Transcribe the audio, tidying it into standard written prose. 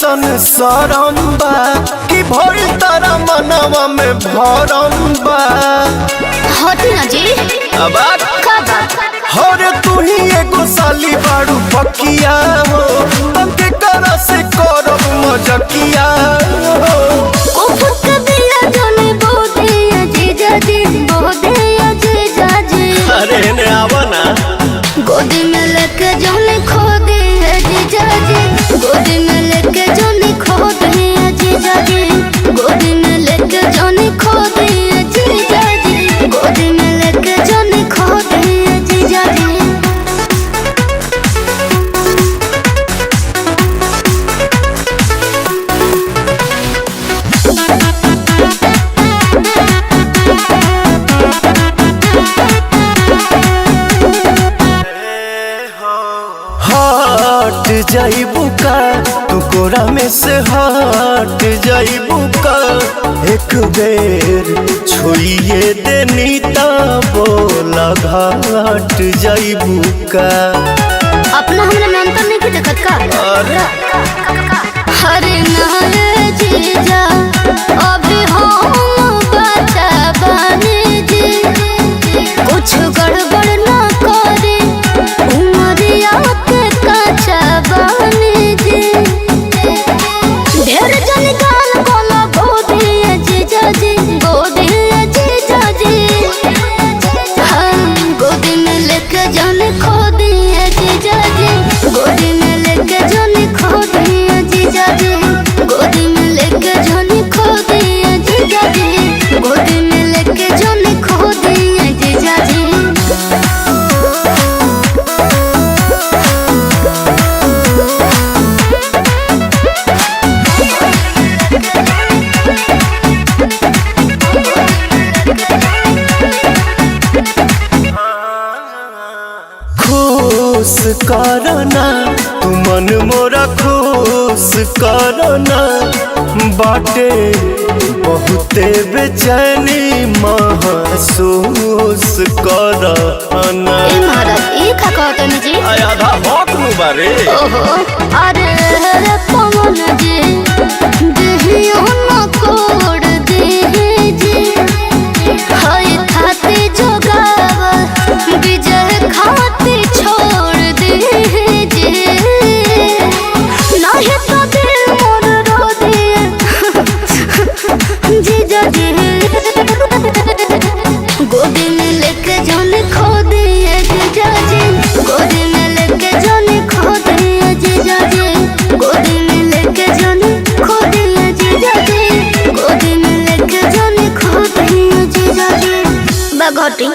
कैसन शरम बा कि भइल तारा मनवा में भरम बा। हटी ना जी अब रे तू ही एगो साली बाड़ू पकिया हो तके करा से करब मजकिया हो। उफक दिया जने बोदे जीजा जी बोदे जीजा जी। अरे ने आवा ना गोदी में लेके जने खो दे जीजा जी। गोदी में लेके जने खो दे जीजा जी। गोदी में लेके जने खो दे जीजा जी। गोदी में लेके जने खो दे जीजा जी। हट जाइबू का तू कोरा में से हट जाइबू का एक बेर छुइए देनी ता बोला घाट जाइबू का। अपना हमरा में अंतर नहीं देखत का। हरे नारे जीजा अभी हम बचा बने जी। कुछ गड़बड़ ना करे उमरिया के कच्चा बने जी। ढेर जन गाल बोला गोदी जीजा जी गोदी जीजा जी। हम गोदी में लेके जाने खो दिए जीजा जी। गोदी में लेके जाने खो दिए जीजा जी। गोदी में लेके जाने खो दिए जीजा जी। गोदी में लेके जाने खो दिए जीजा जी। खुश करना तू मन मोरा खुश करना बाटे बहुते बेचैनी महसूस करना। ए महाराज ई का कहतनी जी। आधा भौक नु बारे ओहो अरे रे पवन जी देहियो न कोड़ दे जी। हाय खाती जोगावा विजय खाती छोड़ दे जी। नाही तो दिल मोर रो दे जीजा जी। गोदी में लेके जाने खो दिए जीजा जी। गोदी में लेके जाने खो दिए जीजा जी। गोदी में लेके जाने खो दिए जीजा जी। गोदी में लेके जाने खो दिए जीजा जी। बगोटी